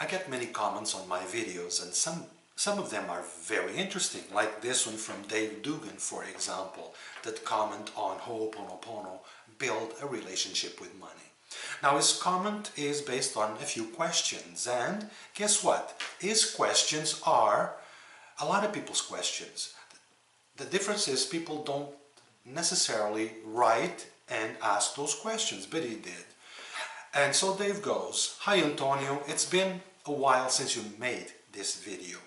I get many comments on my videos, and some of them are very interesting, like this one from Dave Dugan, for example, that comment on Ho'oponopono, build a relationship with money. Now his comment is based on a few questions, and guess what? His questions are a lot of people's questions. The difference is people don't necessarily write and ask those questions, but he did. And so Dave goes, "Hi Antonio, it's been a while since you made this video.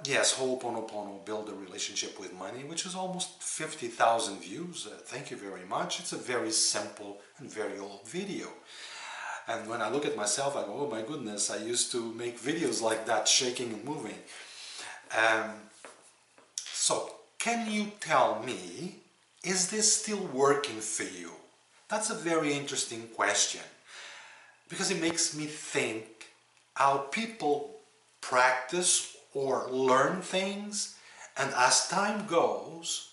Yes, Ho'oponopono, build a relationship with money," which is almost 50,000 views. Thank you very much. It's a very simple and very old video. And when I look at myself, I go, oh my goodness, I used to make videos like that, shaking and moving. So, can you tell me, is this still working for you? That's a very interesting question, because it makes me think how people practice or learn things, and as time goes,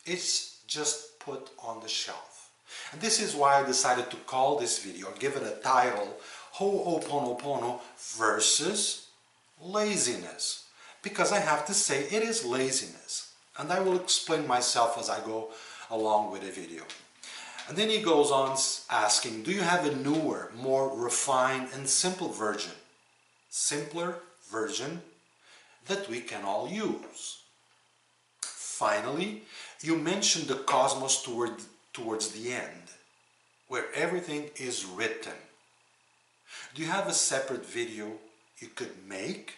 it's just put on the shelf. And this is why I decided to call this video, or give it a title, Ho'oponopono versus laziness. Because I have to say it is laziness. And I will explain myself as I go along with the video. And then he goes on asking, do you have a newer, more refined and simple version? Simpler version that we can all use. Finally, you mentioned the cosmos towards the end, where everything is written. Do you have a separate video you could make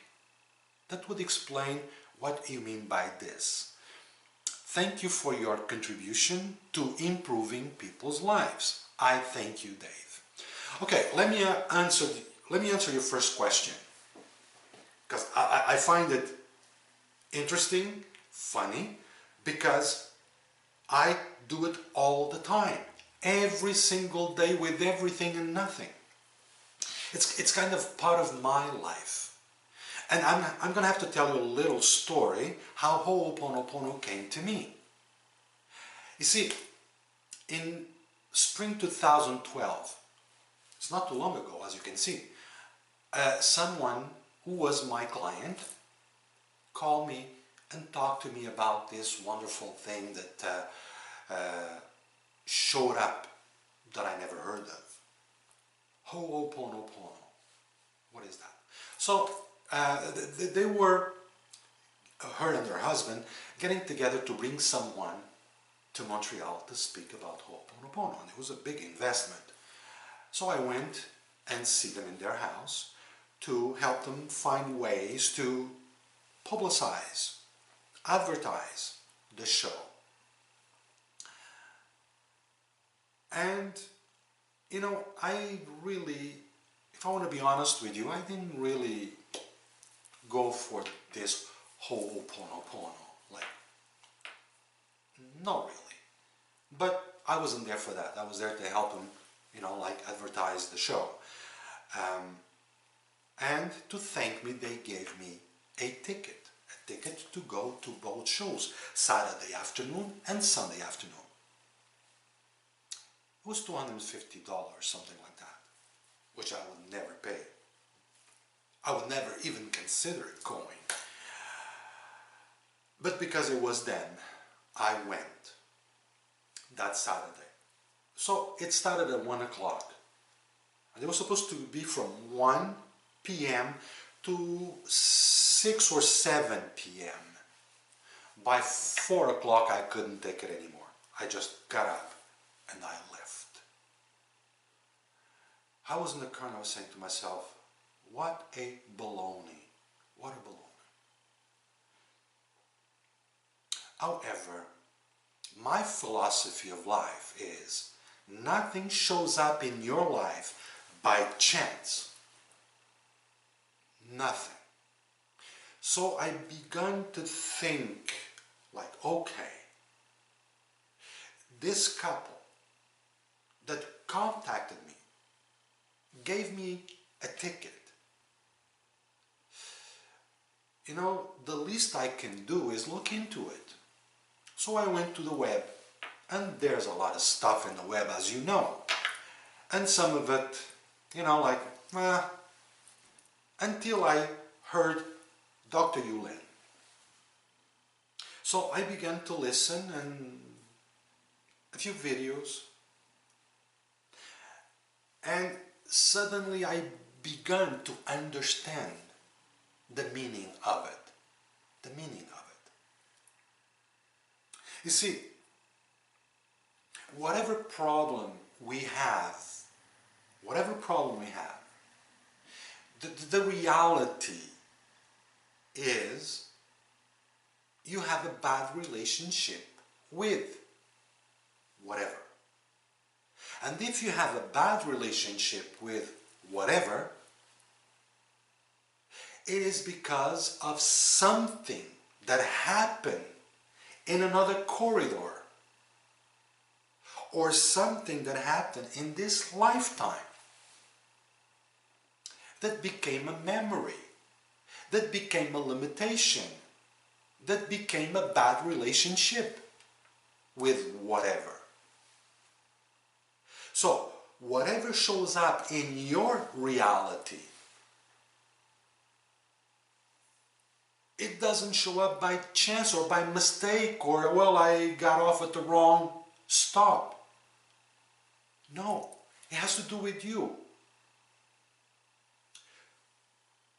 that would explain what you mean by this? Thank you for your contribution to improving people's lives. I thank you, Dave. Okay, let me answer your first question, because I find it interesting, funny, because I do it all the time, every single day, with everything and nothing. It's kind of part of my life. And I'm going to have to tell you a little story how Ho'oponopono came to me. You see, in spring 2012, it's not too long ago, as you can see, someone who was my client called me and talked to me about this wonderful thing that showed up that I never heard of. Ho'oponopono. What is that? So they were, her and her husband, getting together to bring someone to Montreal to speak about Ho'oponopono, and it was a big investment. So I went and see them in their house to help them find ways to publicize, advertise the show. And, you know, I really, if I want to be honest with you, I didn't really go for this Ho'oponopono, like, not really. But I wasn't there for that. I was there to help them, you know, like advertise the show. And to thank me, they gave me a ticket to go to both shows, Saturday afternoon and Sunday afternoon. It was $250, something like that, which I would never pay. I would never even consider going. But because it was then, I went that Saturday. So it started at 1 o'clock. And it was supposed to be from 1 p.m. to 6 or 7 p.m. By 4 o'clock I couldn't take it anymore. I just got up and I left. I was in the car and I was saying to myself, what a baloney. What a baloney. However, my philosophy of life is nothing shows up in your life by chance. Nothing. So I began to think like, okay, this couple that contacted me gave me a ticket. You know, the least I can do is look into it. So I went to the web, and there's a lot of stuff in the web, as you know. And some of it, you know, like, Uh, until I heard Dr. Yulin. So I began to listen and a few videos, and suddenly I began to understand the meaning of it. The meaning of it. You see, whatever problem we have, the reality is you have a bad relationship with whatever. And if you have a bad relationship with whatever, it is because of something that happened in another corridor, or something that happened in this lifetime that became a memory, that became a limitation, that became a bad relationship with whatever. So, whatever shows up in your reality, it doesn't show up by chance or by mistake or, well, I got off at the wrong stop. No, it has to do with you.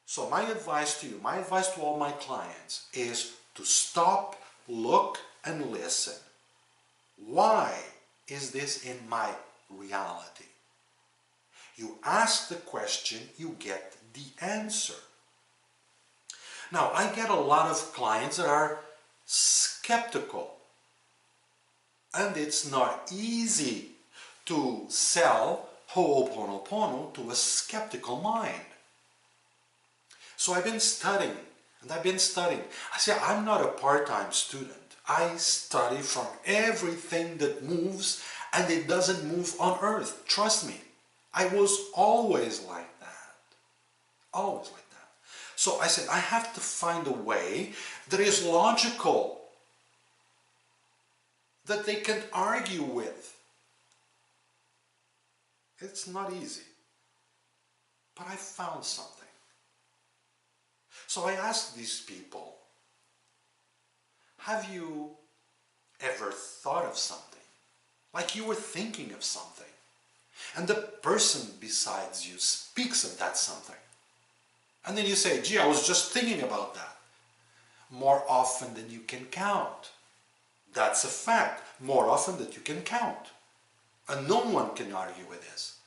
So my advice to you, my advice to all my clients is to stop, look, and listen. Why is this in my reality? You ask the question, you get the answer. Now, I get a lot of clients that are skeptical, and it's not easy to sell Ho'oponopono to a skeptical mind. So I've been studying, and I've been studying. I say, I'm not a part-time student. I study from everything that moves, and it doesn't move on earth. Trust me, I was always like that. Always like that. So I said, I have to find a way that is logical, that they can argue with. It's not easy, but I found something. So I asked these people, have you ever thought of something? Like you were thinking of something, and the person besides you speaks of that something. And then you say, gee, I was just thinking about that. More often than you can count. That's a fact. More often than you can count. And no one can argue with this.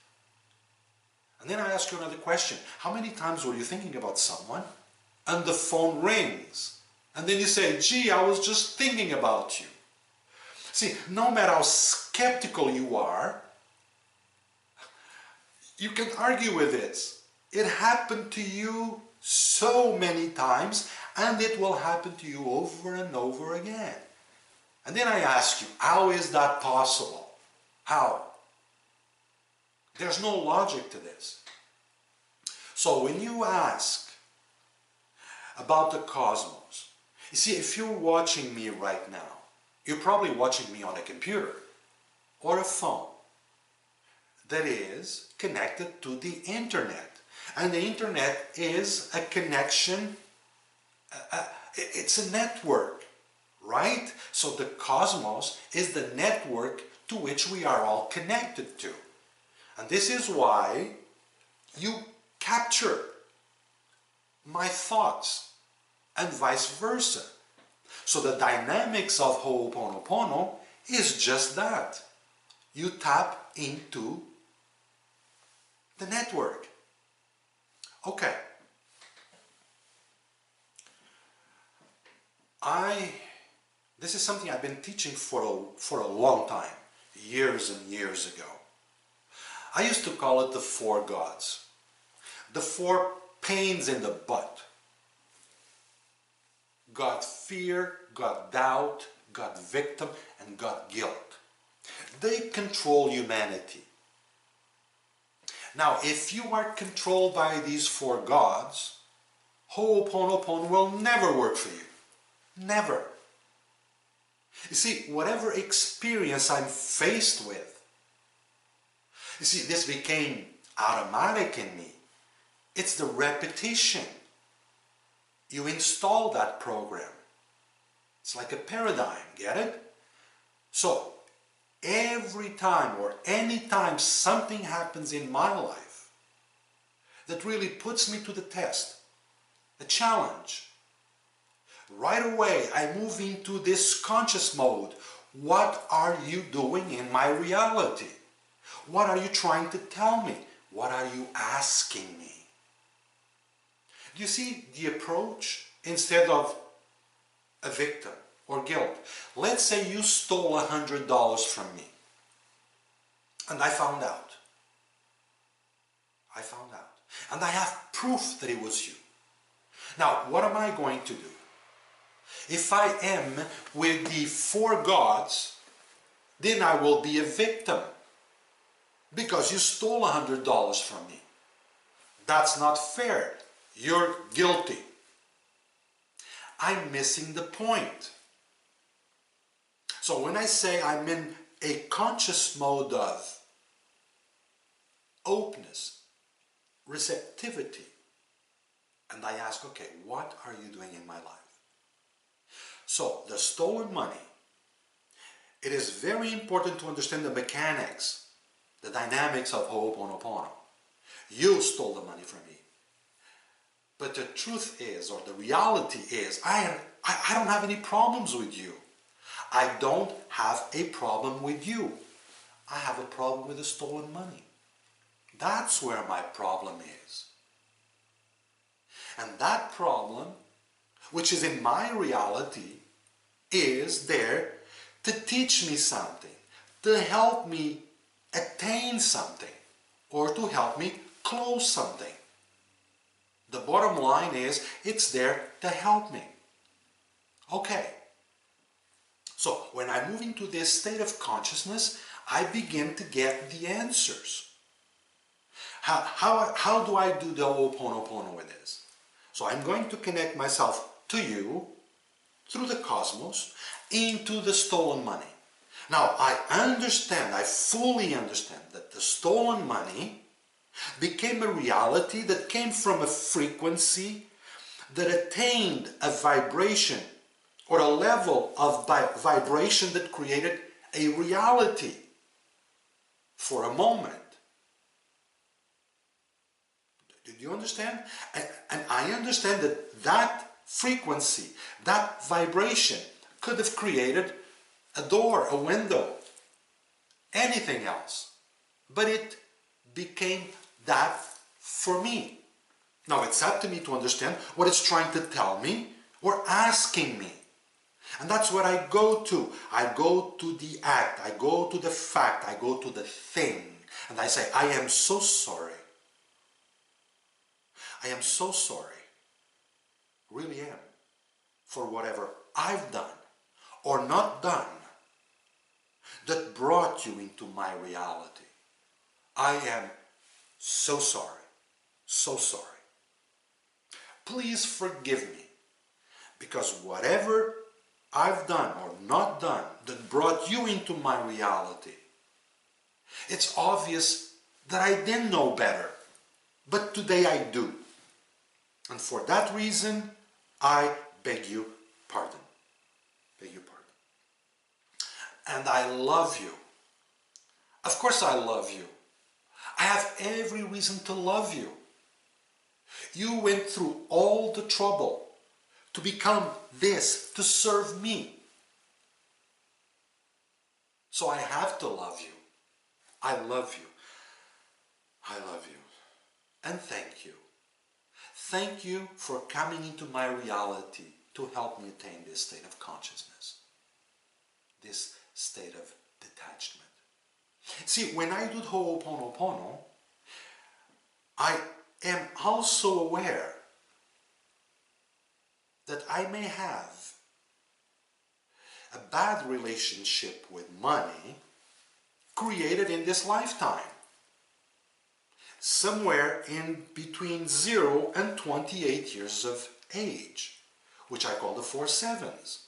And then I ask you another question. How many times were you thinking about someone and the phone rings? And then you say, gee, I was just thinking about you. See, no matter how skeptical you are, you can argue with this. It happened to you so many times, and it will happen to you over and over again. And then I ask you, how is that possible? How? There's no logic to this. So when you ask about the cosmos, you see, if you're watching me right now, you're probably watching me on a computer or a phone that is connected to the internet. And the internet is a connection, it's a network, right? So the cosmos is the network to which we are all connected to. And this is why you capture my thoughts and vice versa. So the dynamics of Ho'oponopono is just that. You tap into the network. Okay. This is something I've been teaching for a long time, years and years ago. I used to call it the four gods. The four pains in the butt. God fear, God doubt, God victim, and God guilt. They control humanity. Now, if you are controlled by these four gods, Ho'oponopono will never work for you. Never. You see, whatever experience I'm faced with, you see, this became automatic in me. It's the repetition. You install that program. It's like a paradigm, get it? So, every time or any time something happens in my life that really puts me to the test, a challenge, right away I move into this conscious mode. What are you doing in my reality? What are you trying to tell me? What are you asking me? Do you see the approach? Instead of a victim or guilt. Let's say you stole $100 from me. And I found out. And I have proof that it was you. Now, what am I going to do? If I am with the four gods, then I will be a victim. Because you stole $100 from me. That's not fair. You're guilty. I'm missing the point. So when I say I'm in a conscious mode of openness, receptivity, and I ask, okay, what are you doing in my life? So the stolen money, it is very important to understand the mechanics, the dynamics of Ho'oponopono. You stole the money from me. But the truth is, or the reality is, I don't have any problems with you. I don't have a problem with you. I have a problem with the stolen money. That's where my problem is. And that problem, which is in my reality, is there to teach me something, to help me attain something, or to help me close something. The bottom line is, it's there to help me. Okay. So, when I move into this state of consciousness, I begin to get the answers. How do I do the Ho'oponopono with this? So, I'm going to connect myself to you, through the cosmos, into the stolen money. Now, I fully understand that the stolen money became a reality that came from a frequency that attained a vibration or a level of vibration that created a reality for a moment. Did you understand? And I understand that that frequency, that vibration could have created a door, a window, anything else. But it became that for me. Now it's up to me to understand what it's trying to tell me or asking me. And that's what I go to. I go to the act, I go to the fact, I go to the thing. And I say, I am so sorry. I am so sorry. Really am. For whatever I've done or not done that brought you into my reality. I am so sorry. So sorry. Please forgive me, because whatever I've done or not done that brought you into my reality, it's obvious that I didn't know better, but today I do. And for that reason, I beg you pardon. Beg your pardon. And I love you. Of course I love you. I have every reason to love you. You went through all the trouble to become this, to serve me. So I have to love you. I love you. I love you. And thank you. Thank you for coming into my reality to help me attain this state of consciousness, this state of detachment. See, when I do Ho'oponopono, I am also aware that I may have a bad relationship with money created in this lifetime, somewhere in between 0 and 28 years of age, which I call the 4 sevens.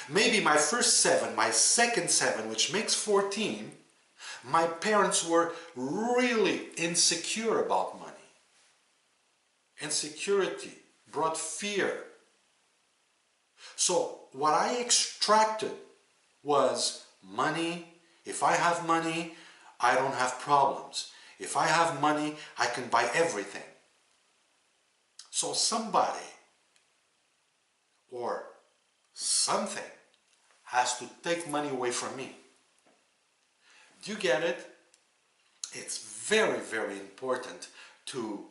Maybe my first 7, my second 7, which makes 14, my parents were really insecure about money. insecurity, brought fear. So what I extracted was money. If I have money, I don't have problems. If I have money, I can buy everything. So somebody or something has to take money away from me. Do you get it? It's very, very important to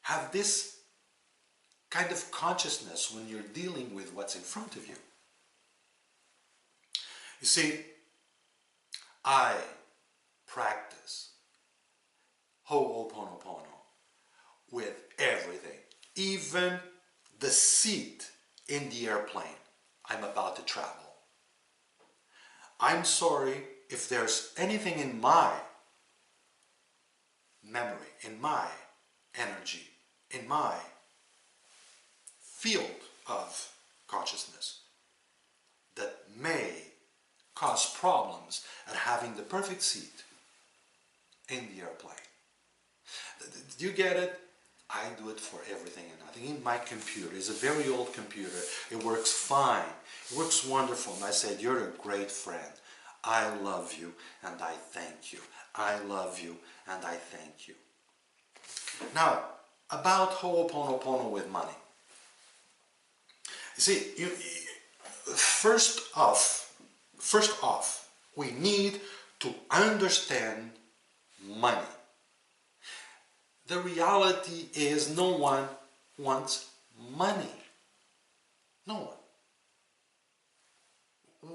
have this kind of consciousness when you're dealing with what's in front of you. You see, I practice Ho'oponopono with everything, even the seat in the airplane I'm about to travel. I'm sorry if there's anything in my memory, in my energy, in my field of consciousness that may cause problems at having the perfect seat in the airplane. Do you get it? I do it for everything and nothing. In my computer, it's a very old computer. It works fine. It works wonderful. And I said, you're a great friend. I love you and I thank you. I love you and I thank you. Now, about Ho'oponopono with money. You see, first off, we need to understand money. The reality is no one wants money. No one.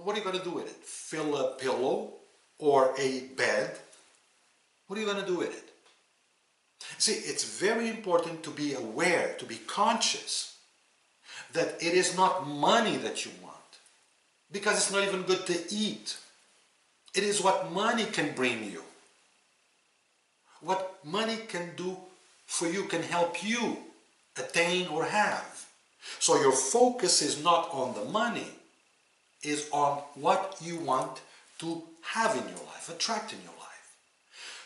What are you going to do with it? Fill a pillow or a bed? What are you going to do with it? See, it's very important to be aware, to be conscious that it is not money that you want, because it's not even good to eat. It is what money can bring you. What money can do for you, can help you attain or have. So your focus is not on the money, is on what you want to have in your life, attract in your life.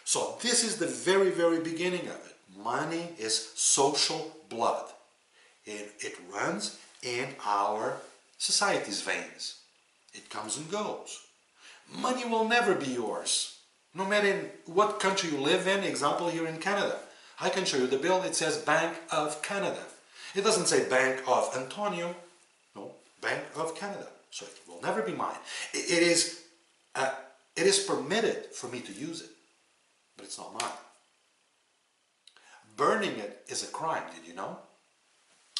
So this is the very, very beginning of it. Money is social blood. It runs in our society's veins. It comes and goes. Money will never be yours. No matter in what country you live in, example here in Canada. I can show you the bill, it says Bank of Canada. It doesn't say Bank of Antonio, no, Bank of Canada. So it will never be mine. It is permitted for me to use it, but it's not mine. Burning it is a crime, did you know?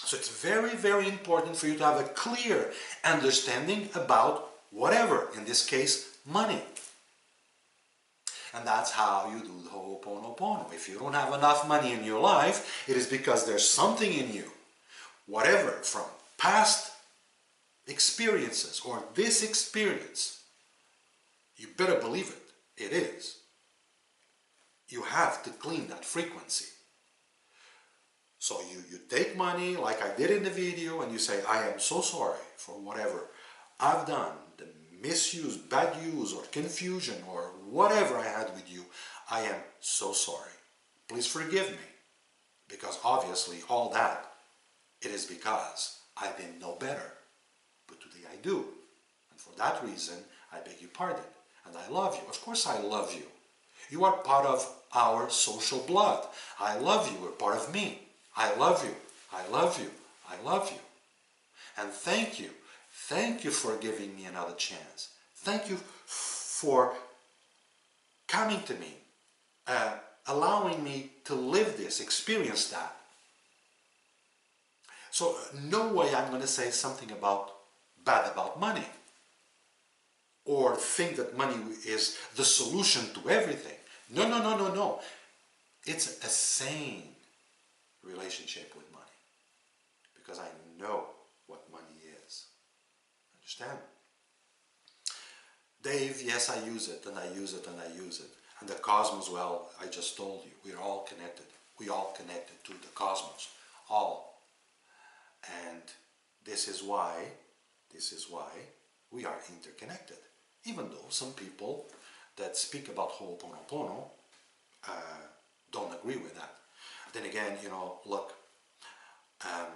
So it's very, very important for you to have a clear understanding about whatever, in this case, money. And that's how you do the Ho'oponopono. If you don't have enough money in your life, it is because there's something in you, whatever, from past experiences or this experience, you better believe it, it is. You have to clean that frequency. So you take money, like I did in the video, and you say, I am so sorry for whatever I've done, the misuse, bad use, or confusion, or whatever I had with you. I am so sorry. Please forgive me. Because obviously all that, it is because I didn't know better. But today I do. And for that reason, I beg your pardon. And I love you. Of course I love you. You are part of our social blood. I love you. You're part of me. I love you. I love you. I love you. And thank you. Thank you for giving me another chance. Thank you for coming to me, allowing me to live this, experience that. So no way I'm going to say something bad about money, or think that money is the solution to everything. No, no, no, no, no. It's a sane relationship with money, because I know what money is. Understand? Dave, yes, I use it, and I use it, and I use it. And the cosmos, well, I just told you, we're all connected. We all connected to the cosmos, all. And this is why we are interconnected. Even though some people that speak about Ho'oponopono don't agree with that. Then again, look, um,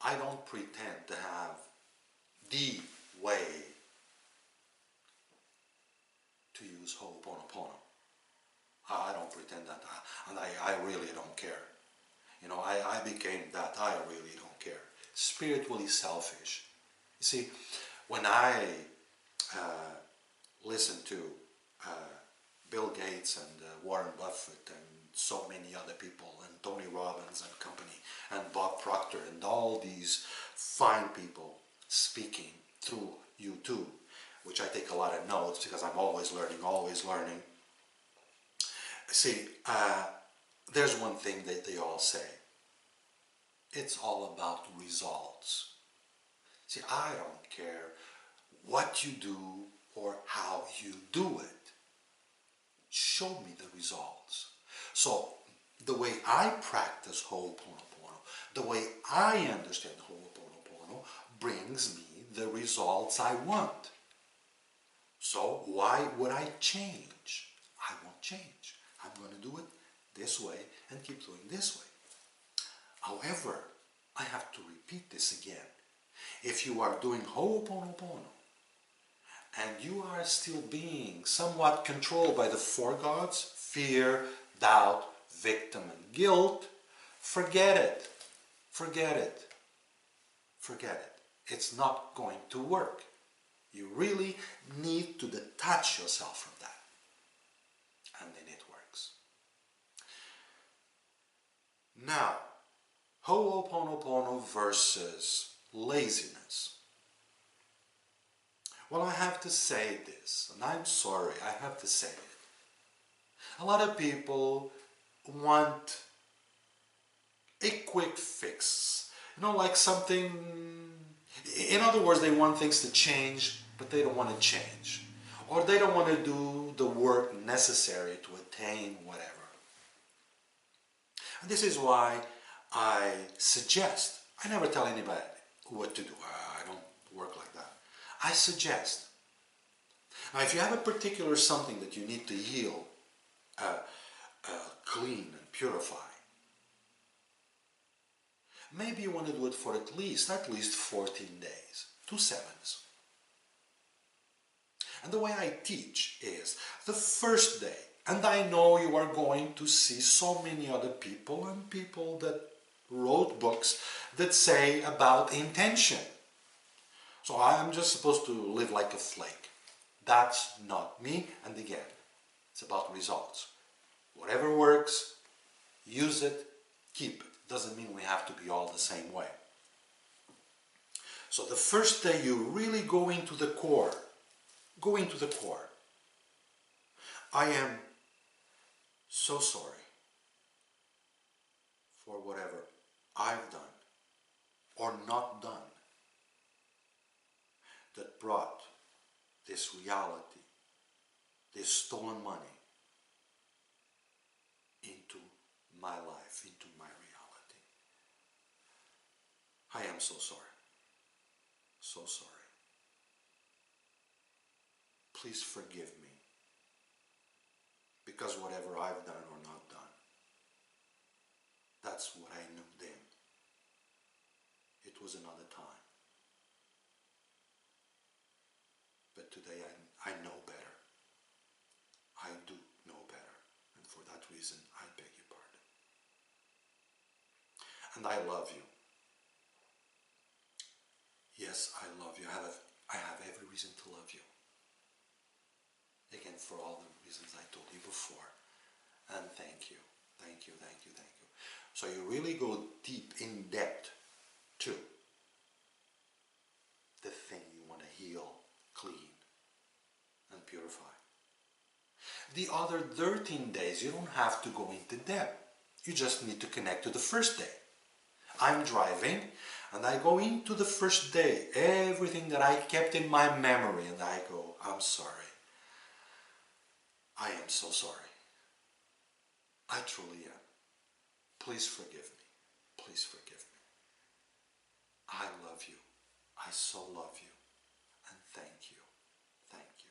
I don't pretend to have the way to use Ho'oponopono. I don't pretend that, and I really don't care. I became that. I really don't care. Spiritually selfish. You see, when I uh, listen to uh, Bill Gates and Warren Buffett and so many other people and Tony Robbins and company and Bob Proctor and all these fine people speaking through YouTube, which I take a lot of notes because I'm always learning, always learning. See, there's one thing that they all say. It's all about results. See, I don't care what you do or how you do it. Show me the results. So, the way I practice Ho'oponopono, the way I understand Ho'oponopono, brings me the results I want. So, why would I change? I won't change. I'm going to do it this way and keep doing this way. However, I have to repeat this again. If you are doing Ho'oponopono and you are still being somewhat controlled by the four gods, fear, doubt, victim, and guilt, forget it. Forget it. Forget it. It's not going to work. You really need to detach yourself from that. And then it works. Now, Ho'oponopono versus laziness. Well, I have to say this, and I'm sorry, I have to say it. A lot of people want a quick fix. Like something, in other words, they want things to change, but they don't want to change. Or they don't want to do the work necessary to attain whatever. And this is why I suggest, I never tell anybody what to do. I don't work like that. I suggest. Now, if you have a particular something that you need to heal, clean and purify, maybe you want to do it for at least 14 days, 2 sevens. And the way I teach is the first day, and I know you are going to see so many other people and people that wrote books that say about intention. So I'm just supposed to live like a flake. That's not me, and again, it's about results. Whatever works, use it, keep it. Doesn't mean we have to be all the same way. So the first day you really go into the core. Go into the core. I am so sorry for whatever I've done or not done that brought this reality, this stolen money into my life, into my reality. I am so sorry. So sorry. Please forgive me. Because whatever I've done or not done, that's what I knew then. It was another time. But today I know better. I do know better. And for that reason, I beg your pardon. And I love you. Yes, I love you. I have every reason to love you. Again, for all the reasons I told you before. And thank you. Thank you, thank you, thank you. So you really go deep, in depth to the thing you want to heal, clean, and purify. The other 13 days, you don't have to go into depth. You just need to connect to the first day. I'm driving, and I go into the first day, everything that I kept in my memory, and I go, I'm sorry. I am so sorry. I truly am. Please forgive me. Please forgive me. I love you. I so love you. And thank you. Thank you.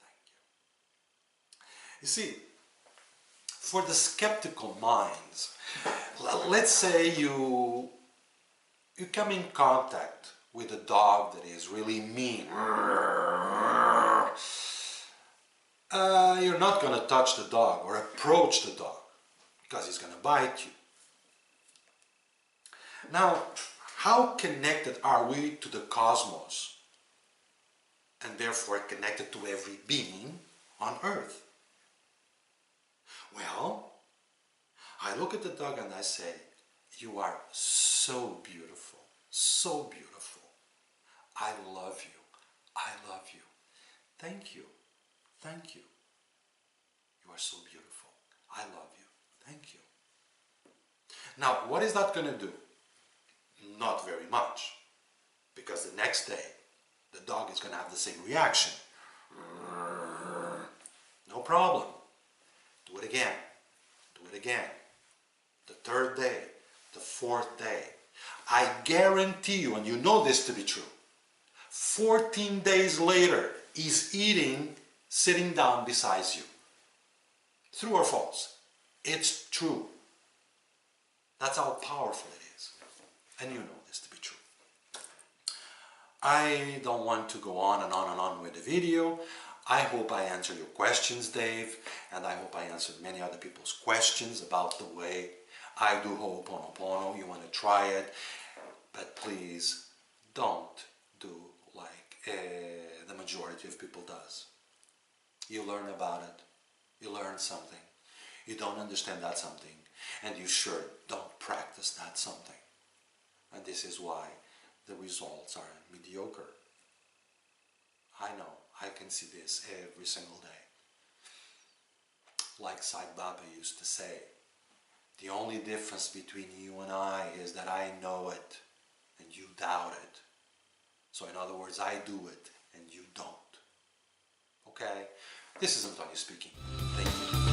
Thank you. You see, For the skeptical minds, let's say you come in contact with a dog that is really mean. You're not going to touch the dog or approach the dog because he's going to bite you. Now, how connected are we to the cosmos and therefore connected to every being on earth? Well, I look at the dog and I say, you are so beautiful, so beautiful. I love you. I love you. Thank you. Thank you. You are so beautiful. I love you. Thank you. Now, what is that going to do? Not very much. Because the next day, the dog is going to have the same reaction. No problem. Do it again. Do it again. The third day. The fourth day. I guarantee you, and you know this to be true, 14 days later, he's eating, sitting down beside you. True or false? It's true. That's how powerful it is. And you know this to be true. I don't want to go on and on and on with the video. I hope I answered your questions, Dave, and I hope I answered many other people's questions about the way I do Ho'oponopono. You want to try it, but please don't do like the majority of people does. You learn about it, you learn something, you don't understand that something, and you sure don't practice that something. And this is why the results are mediocre. I know, I can see this every single day. Like Sai Baba used to say, the only difference between you and I is that I know it and you doubt it. So in other words, I do it and you don't. Okay? This is Antonio speaking. Thank you.